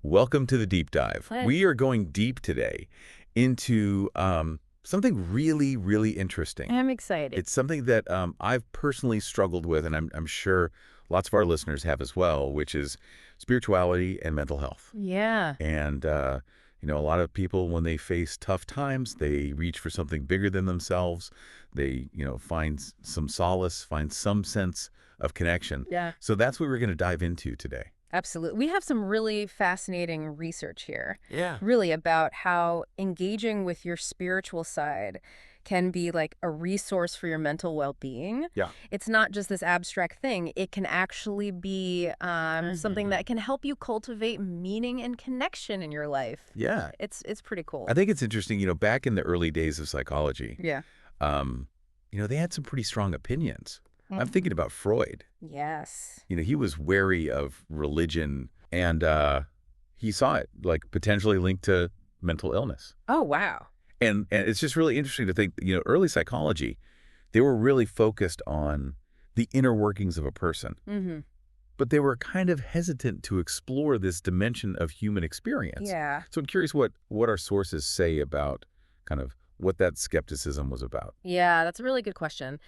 Welcome to the deep dive. Hi. We are going deep today into something really, really interesting. I'm excited. It's something that I've personally struggled with, and I'm sure lots of our listeners have as well, which is spirituality and mental health. Yeah. And, a lot of people, when they face tough times, they reach for something bigger than themselves. They, find some solace, find some sense of connection. Yeah. So that's what we're going to dive into today. Absolutely. We have some really fascinating research here, Yeah. really about how engaging with your spiritual side can be like a resource for your mental well-being. Yeah. It's not just this abstract thing. It can actually be something that can help you cultivate meaning and connection in your life. Yeah. It's pretty cool. I think it's interesting, back in the early days of psychology, Yeah. they had some pretty strong opinions. I'm thinking about Freud. Yes. He was wary of religion, and he saw it like potentially linked to mental illness. Oh, wow. And it's just really interesting to think, early psychology, they were really focused on the inner workings of a person. Mm-hmm. But they were kind of hesitant to explore this dimension of human experience. Yeah. So I'm curious what our sources say about kind of what that skepticism was about. Yeah, that's a really good question.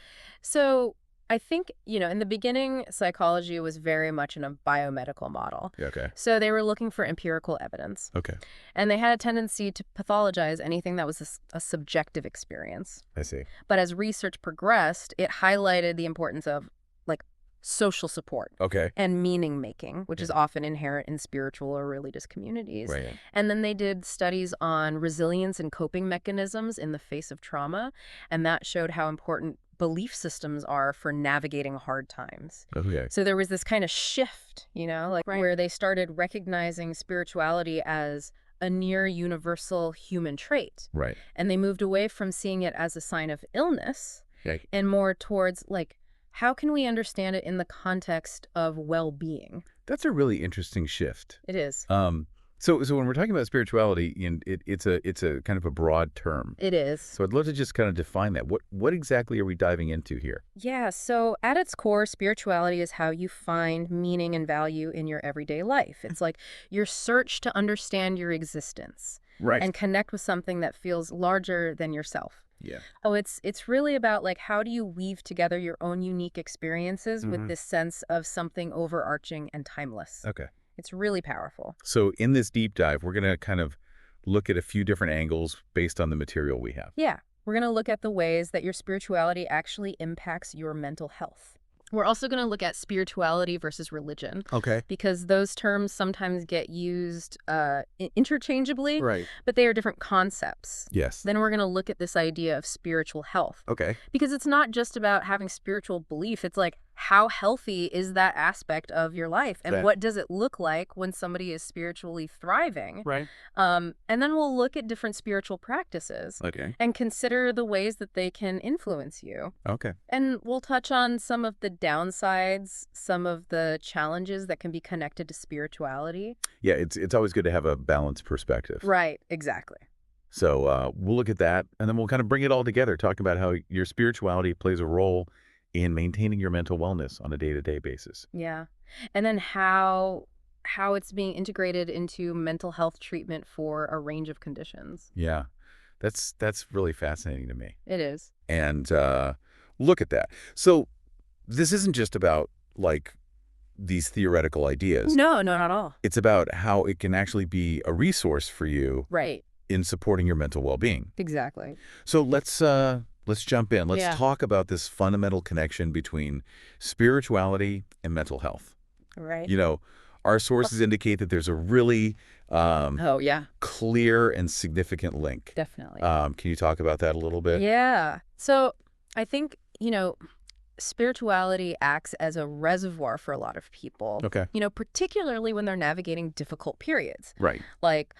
So I think, in the beginning, psychology was very much in a biomedical model. Yeah, okay. So they were looking for empirical evidence. Okay. And they had a tendency to pathologize anything that was a subjective experience. I see. But as research progressed, it highlighted the importance of, like, social support Okay. and meaning making, which is often inherent in spiritual or religious communities. Right. And then they did studies on resilience and coping mechanisms in the face of trauma, and that showed how important belief systems are for navigating hard times. Okay. So there was this kind of shift, where they started recognizing spirituality as a near universal human trait. Right. And they moved away from seeing it as a sign of illness Okay. and more towards, how can we understand it in the context of well-being? That's a really interesting shift. It is. So when we're talking about spirituality, it's a kind of a broad term. It is. So I'd love to just kind of define that. What exactly are we diving into here? Yeah, so at its core, spirituality is how you find meaning and value in your everyday life. It's like your search to understand your existence Right. and connect with something that feels larger than yourself. Yeah. Oh, it's really about how do you weave together your own unique experiences with this sense of something overarching and timeless. Okay. It's really powerful. So in this deep dive, we're going to kind of look at a few different angles based on the material we have. Yeah, we're going to look at the ways that your spirituality actually impacts your mental health. We're also going to look at spirituality versus religion, Okay. because those terms sometimes get used interchangeably, Right. but they are different concepts. Yes. Then we're going to look at this idea of spiritual health, Okay. because it's not just about having spiritual belief. It's how healthy is that aspect of your life, and That- what does it look like when somebody is spiritually thriving? Right. And then we'll look at different spiritual practices Okay. and consider the ways that they can influence you. Okay. And we'll touch on some of the downsides, some of the challenges that can be connected to spirituality. Yeah, it's always good to have a balanced perspective. Right, exactly. So we'll look at that, and then we'll kind of bring it all together, talking about how your spirituality plays a role in maintaining your mental wellness on a day-to-day basis. Yeah. And then how it's being integrated into mental health treatment for a range of conditions. Yeah, that's really fascinating to me. It is. And look at that. So this isn't just about these theoretical ideas. No, not at all. It's about how it can actually be a resource for you Right. in supporting your mental well-being. Exactly. So let's jump in. Let's Yeah. talk about this fundamental connection between spirituality and mental health. Right. Our sources indicate that there's a really Oh, yeah, clear and significant link. definitely. Can you talk about that a little bit? Yeah. So I think, spirituality acts as a reservoir for a lot of people, Okay. Particularly when they're navigating difficult periods, Right. like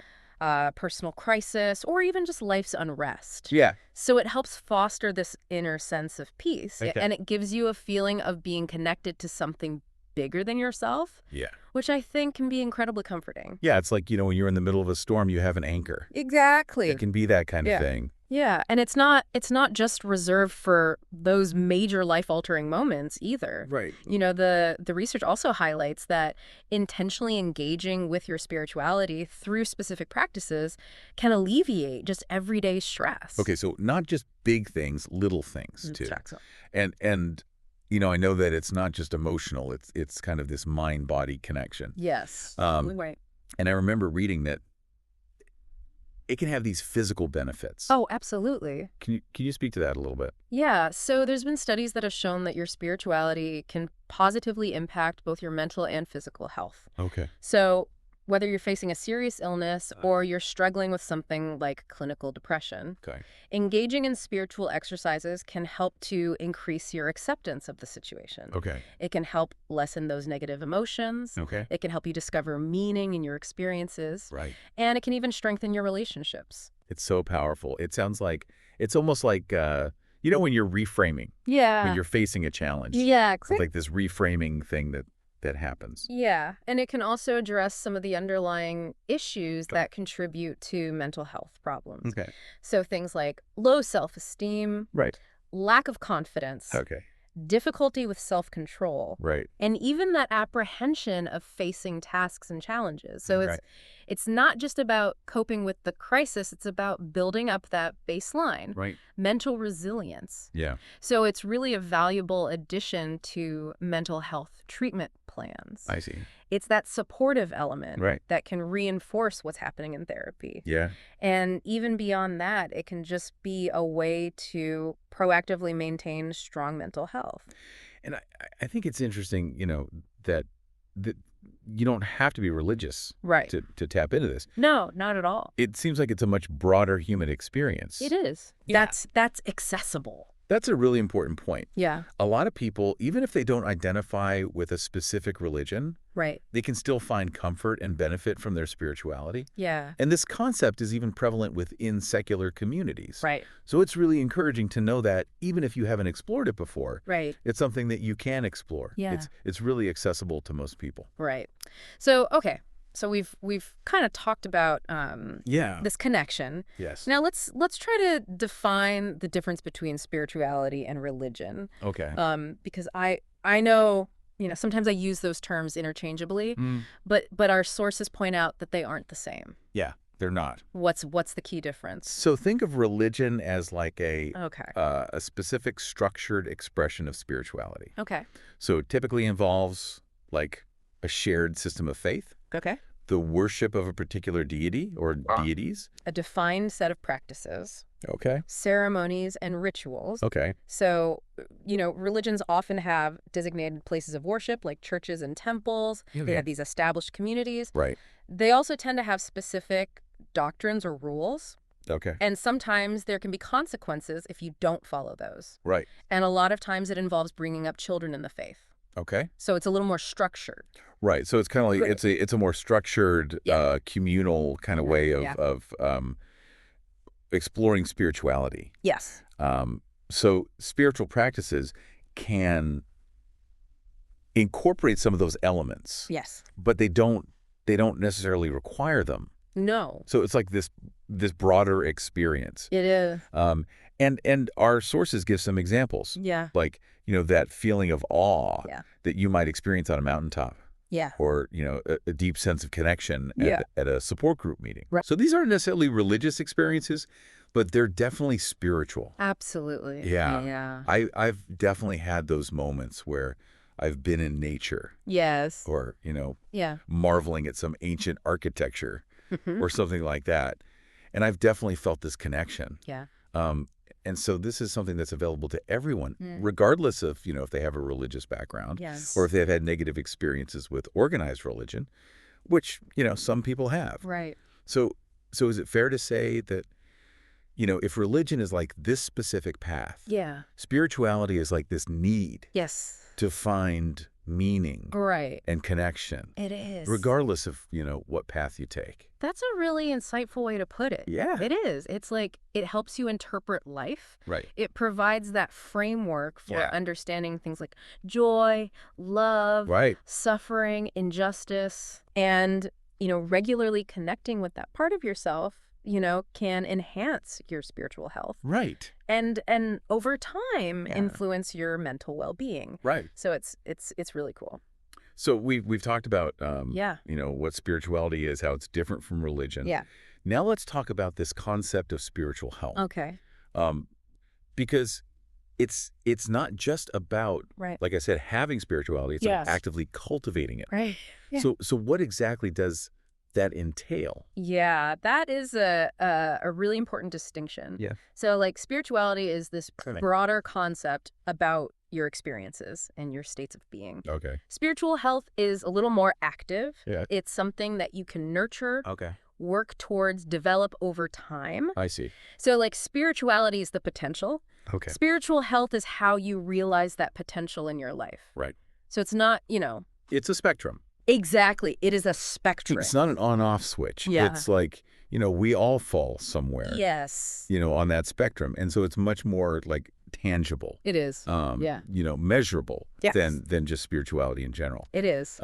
personal crisis or even just life's unrest. Yeah. So it helps foster this inner sense of peace, Okay. and it gives you a feeling of being connected to something bigger than yourself, Yeah. which I think can be incredibly comforting. Yeah, it's like, when you're in the middle of a storm, you have an anchor. Exactly. It can be that kind of Yeah. thing. Yeah, and it's not just reserved for those major life-altering moments either. Right. The research also highlights that intentionally engaging with your spirituality through specific practices can alleviate just everyday stress. Okay, so not just big things, little things too. Exactly. And I know that it's not just emotional, it's kind of this mind-body connection. Yes. Um, Right. and I remember reading that it can have these physical benefits. Oh, absolutely. Can you speak to that a little bit? Yeah, so there's been studies that have shown that your spirituality can positively impact both your mental and physical health. Okay. So, whether you're facing a serious illness or you're struggling with something like clinical depression, Okay. engaging in spiritual exercises can help to increase your acceptance of the situation. Okay. It can help lessen those negative emotions. Okay. It can help you discover meaning in your experiences, Right. and it can even strengthen your relationships. It's so powerful. It sounds like it's almost like when you're reframing, when Yeah. you're facing a challenge. Yeah, It's like this reframing thing that happens. Yeah, and it can also address some of the underlying issues Okay. that contribute to mental health problems. Okay. So things like low self-esteem, Right. lack of confidence, Okay. difficulty with self-control, Right. and even that apprehension of facing tasks and challenges. So Right. it's not just about coping with the crisis, it's about building up that baseline, Right. mental resilience. Yeah. So it's really a valuable addition to mental health treatment plans. I see. It's that supportive element Right. that can reinforce what's happening in therapy. Yeah. And even beyond that, it can just be a way to proactively maintain strong mental health. And I think it's interesting, that you don't have to be religious Right. to tap into this. No, not at all. It seems like it's a much broader human experience. It is. Yeah. That's accessible. That's a really important point. Yeah. A lot of people, even if they don't identify with a specific religion, Right. they can still find comfort and benefit from their spirituality. Yeah. And this concept is even prevalent within secular communities. Right. So it's really encouraging to know that even if you haven't explored it before, Right. it's something that you can explore. Yeah. It's really accessible to most people. Right. So, okay. So we've kind of talked about Yeah. this connection. Yes. Now let's try to define the difference between spirituality and religion. Okay. Because I know, sometimes I use those terms interchangeably, but our sources point out that they aren't the same. Yeah, they're not. What's the key difference? So think of religion as like Okay. a specific structured expression of spirituality. Okay. So it typically involves like a shared system of faith, Okay. the worship of a particular deity or deities. A defined set of practices, Okay. ceremonies, and rituals. Okay. So, religions often have designated places of worship like churches and temples. They Okay. have these established communities. Right. They also tend to have specific doctrines or rules. Okay. And sometimes there can be consequences if you don't follow those. Right. And a lot of times it involves bringing up children in the faith. Okay. So it's a little more structured. Right. So it's kind of like Right. it's a more structured, Yeah. communal kind of way Yeah. of exploring spirituality. Yes. So spiritual practices can incorporate some of those elements, Yes. but they don't necessarily require them. No. So it's like this broader experience. It is. And our sources give some examples, Yeah. like, that feeling of awe Yeah. that you might experience on a mountaintop, Yeah. or, a deep sense of connection Yeah. at a support group meeting. Right. So these aren't necessarily religious experiences, but they're definitely spiritual. Absolutely. Yeah. Yeah. I've definitely had those moments where I've been in nature Yes. or, Yeah. marveling at some ancient architecture Mhm. or something like that. And I've definitely felt this connection. Yeah. And so this is something that's available to everyone, Mm. regardless of, if they have a religious background Yes. or if they've had negative experiences with organized religion, which, some people have. Right. So is it fair to say that, if religion is like this specific path, Yeah. spirituality is like this need Yes. to find meaning Right. and connection, It is. regardless of, what path you take? That's a really insightful way to put it. Yeah. It is. It's like it helps you interpret life. Right. It provides that framework for Yeah. understanding things like joy, love, Right. suffering, injustice, and, regularly connecting with that part of yourself can enhance your spiritual health Right. and over time Yeah. influence your mental well-being. Right. So it's really cool. So we've talked about Yeah. what spirituality is, how it's different from religion. Yeah. Now let's talk about this concept of spiritual health. Okay. Um, because it's not just about, Right. like I said, having spirituality. It's Yes. actively cultivating it. Right. Yeah. So what exactly does that entail? Yeah, that is a really important distinction. Yeah. So like spirituality is this Right. broader concept about your experiences and your states of being. Okay. Spiritual health is a little more active. Yeah. It's something that you can nurture, Okay. work towards, develop over time. I see. So like spirituality is the potential. Okay. Spiritual health is how you realize that potential in your life. Right. So it's not, It's a spectrum. exactly. It is a spectrum. It's not an on-off switch. Yeah. It's like, we all fall somewhere, Yes, on that spectrum. And so it's much more like tangible, it is. Yeah. measurable Yes. than just spirituality in general. It is.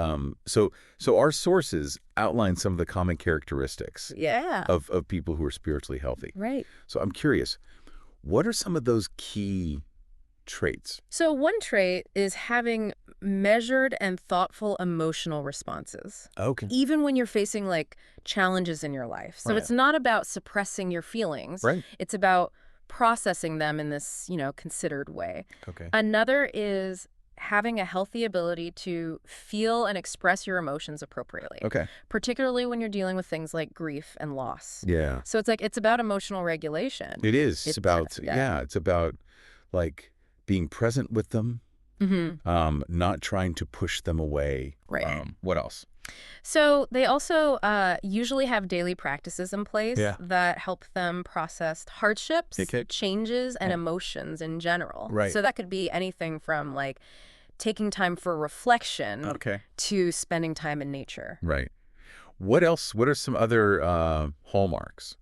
So our sources outline some of the common characteristics Yeah. of people who are spiritually healthy. Right. So I'm curious, what are some of those key traits? So one trait is having measured and thoughtful emotional responses, Okay. even when you're facing like challenges in your life. So Right. it's not about suppressing your feelings. Right. It's about processing them in this, considered way. Okay. Another is having a healthy ability to feel and express your emotions appropriately, Okay. particularly when you're dealing with things like grief and loss. Yeah. So it's about emotional regulation. It is. It's It's- about, yeah. it's about like being present with them, Mm-hmm. not trying to push them away. Right. What else? So they also usually have daily practices in place Yeah. that help them process hardships, Okay. changes, and Yeah. emotions in general. Right. So that could be anything from like taking time for reflection Okay. to spending time in nature. Right. What else? What are some other hallmarks?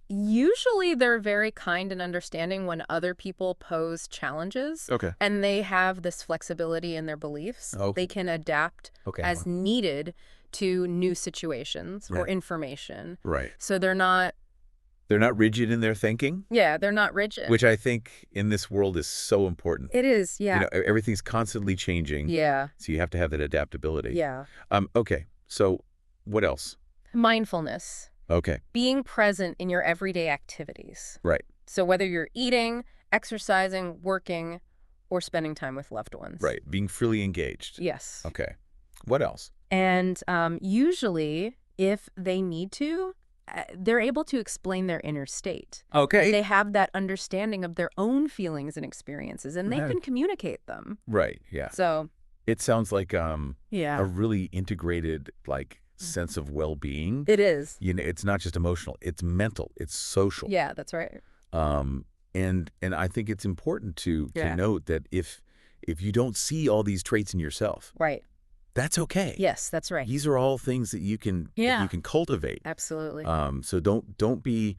Usually they're very kind and understanding when other people pose challenges. Okay. And they have this flexibility in their beliefs. Okay. They can adapt Okay. as needed to new situations or Right. information. Right. So they're not rigid in their thinking, they're not rigid. which I think in this world is so important. It is, yeah. Everything's constantly changing. Yeah, So you have to have that adaptability. yeah. Okay. So what else? Mindfulness, Okay. being present in your everyday activities. Right. So whether you're eating, exercising, working, or spending time with loved ones. Right. Being freely engaged. Yes. Okay. What else? And usually, if they need to, they're able to explain their inner state. Okay. They have that understanding of their own feelings and experiences, and they Right. can communicate them. Right. Yeah. So, It sounds like yeah, a really integrated sense of well-being. it is. It's not just emotional, it's mental, it's social. Yeah, that's right. And I think it's important to Yeah. note that if you don't see all these traits in yourself, Right. that's okay. Yes, that's right. These are all things that you can Yeah. cultivate. Absolutely. So don't be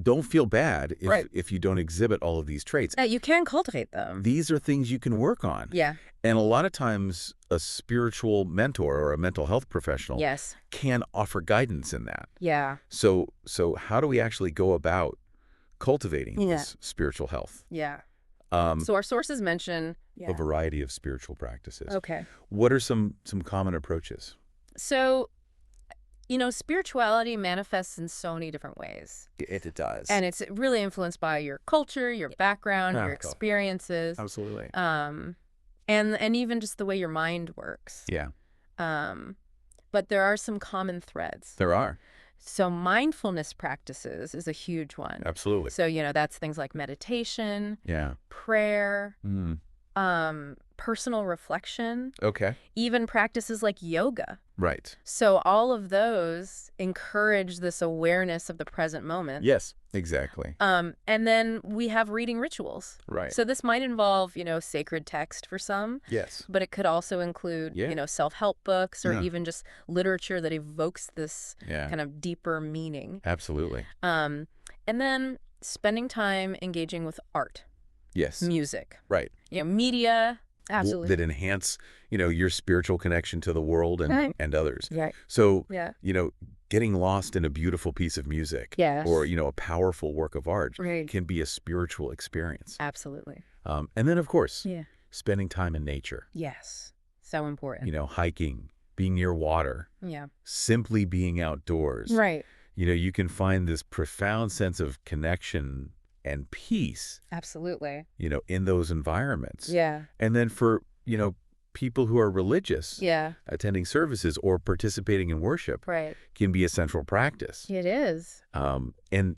don't feel bad Right. if you don't exhibit all of these traits. Yeah, you can cultivate them. These are things you can work on. Yeah. And a lot of times a spiritual mentor or a mental health professional Yes. can offer guidance in that. Yeah. So how do we actually go about cultivating Yeah. this spiritual health? Yeah. Um, So our sources mention. A variety of spiritual practices. Okay. What are some common approaches? So, spirituality manifests in so many different ways. It does. And it's really influenced by your culture, your background, your Cool. experiences, Absolutely. and even just the way your mind works. Yeah, But there are some common threads. there are. So mindfulness practices is a huge one. Absolutely. So, that's things like meditation, Yeah. prayer, Mm. personal reflection, Okay. even practices like yoga. Right. So all of those encourage this awareness of the present moment. Yes, exactly. And then we have reading rituals. Right. So this might involve, sacred text for some, Yes. but it could also include, Yeah. Self-help books or Yeah. even just literature that evokes this Yeah. kind of deeper meaning. Absolutely. And then spending time engaging with art, Yes. music, Right. media. Absolutely. That enhance, your spiritual connection to the world Right. and others. Right. So, Yeah. getting lost in a beautiful piece of music Yes. or, a powerful work of art Right. can be a spiritual experience. Absolutely. And then, of course, Yeah. spending time in nature, Yes. So important. hiking, being near water, Yeah. simply being outdoors. Right. You can find this profound sense of connection and peace, Absolutely. in those environments. Yeah. And then for, people who are religious, Yeah. attending services or participating in worship Right. can be a central practice. It is. And,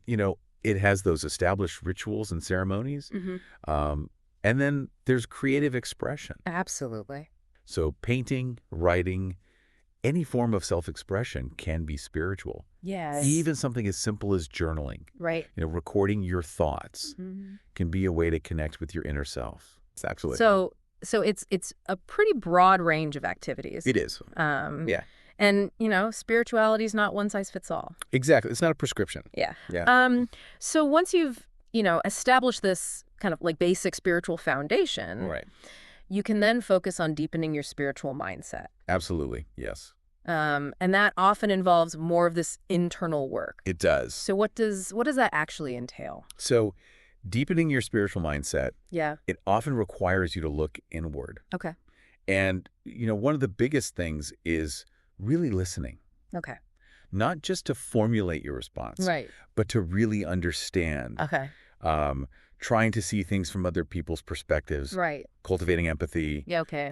it has those established rituals and ceremonies. And then there's creative expression. Absolutely. So painting, writing, any form of self-expression can be spiritual. Yes. Even something as simple as journaling, Right. recording your thoughts Mhm. can be a way to connect with your inner self. It's absolutely. So it's a pretty broad range of activities. It is. Yeah. And, spirituality is not one size fits all. Exactly. It's not a prescription. Yeah. Yeah. So once you've, established this kind of like basic spiritual foundation, Right. you can then focus on deepening your spiritual mindset. Absolutely. Yes. And that often involves more of this internal work. It does. So what does that actually entail? So deepening your spiritual mindset, Yeah. it often requires you to look inward. Okay. And, one of the biggest things is really listening, Okay. not just to formulate your response, Right. but to really understand, Okay. trying to see things from other people's perspectives, Right. cultivating empathy, Yeah. Okay.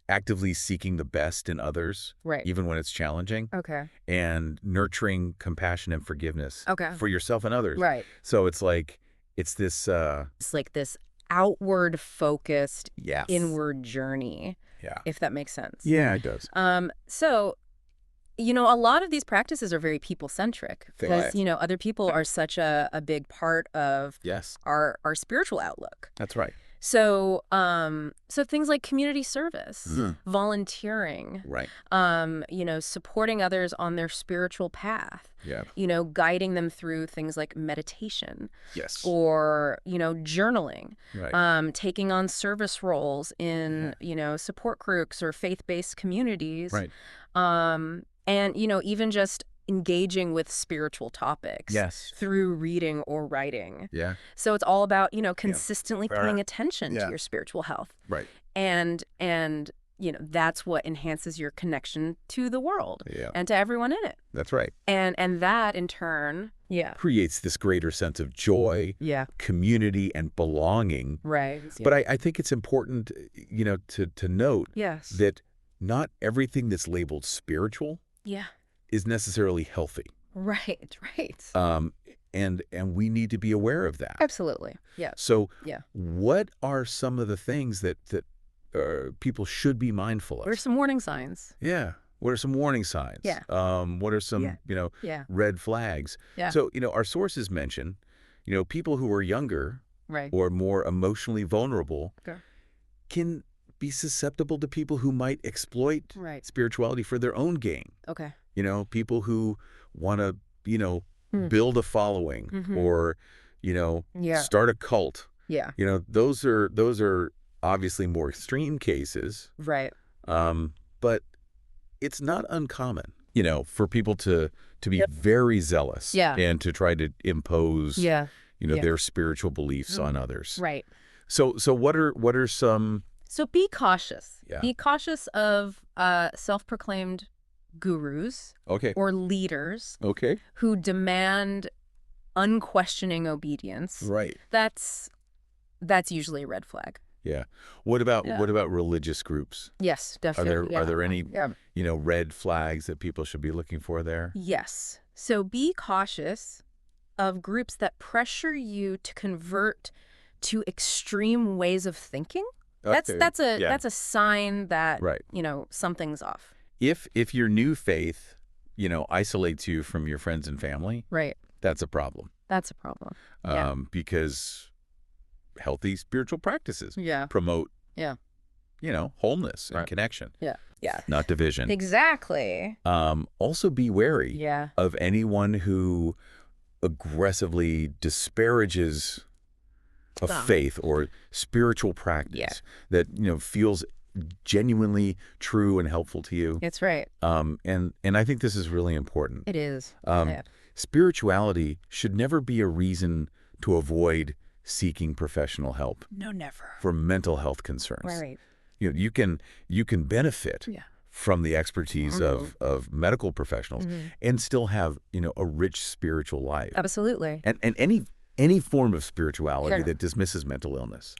actively seeking the best in others, Right. even when it's challenging, Okay. and nurturing compassion and forgiveness Okay. for yourself and others. Right. So it's like, it's this, It's like this outward focused yes. inward journey, Yeah. if that makes sense. Yeah, it does. So, a lot of these practices are very people-centric because, Right. other people are such a big part of Yes, our spiritual outlook. that's right. So, so things like community service, Mhm. volunteering, Right. supporting others on their spiritual path, Yeah. guiding them through things like meditation Yes. or, journaling, Right. taking on service roles in, support groups or faith-based communities. Right. And, even just engaging with spiritual topics Yes. through reading or writing. Yeah. So it's all about, consistently Fair paying enough. attention Yeah. to your spiritual health. Right. And that's what enhances your connection to the world Yeah. and to everyone in it. That's right. And that in turn, yeah. Creates this greater sense of joy, Yeah. community, and belonging. Right. But I think it's important, to note Yes. that not everything that's labeled spiritual Yeah. is necessarily healthy. Right. Right. And we need to be aware of that. Absolutely. Yeah. So Yeah. what are some of the things that people should be mindful What are of? some warning signs? Yeah. What are some warning signs? Yeah. What are some, Yeah. Yeah. red flags? Yeah. So, our sources mention, people who are younger Right. or more emotionally vulnerable Okay. can be susceptible to people who might exploit Right. spirituality for their own gain. Okay. People who want to, Hmm. build a following Mhm. or, Yeah. start a cult. Yeah. Those are obviously more extreme cases. Right. But it's not uncommon, for people to be very zealous Yeah. and to try to impose, Yeah. Yeah. their spiritual beliefs Mm. on others. Right. So what are some, So be cautious. Yeah. Be cautious of self-proclaimed gurus okay, or leaders okay, who demand unquestioning obedience. right. That's usually a red flag. Yeah. What about Yeah. religious groups? Yes, Are definitely. there any, Yeah. red flags that people should be looking for there? Yes. So be cautious of groups that pressure you to convert to extreme ways of thinking. Okay. That's Yeah. a sign that Right. something's off. If your new faith, isolates you from your friends and family, Right. that's a problem. That's a problem. Yeah. Because healthy spiritual practices Yeah. promote, Yeah. wholeness and Right. connection, Yeah. Yeah. not division. Exactly. Also be wary Yeah. of anyone who aggressively disparages a Ah. faith or spiritual practice Yeah. that, feels genuinely true and helpful to you. It's right. And I think this is really important. It is. Um, Yeah. Spirituality should never be a reason to avoid seeking professional help No, never. for mental health concerns. Right. You can benefit Yeah. from the expertise of medical professionals and still have, a rich spiritual life. Absolutely. And any form of spirituality Sure. that dismisses mental illness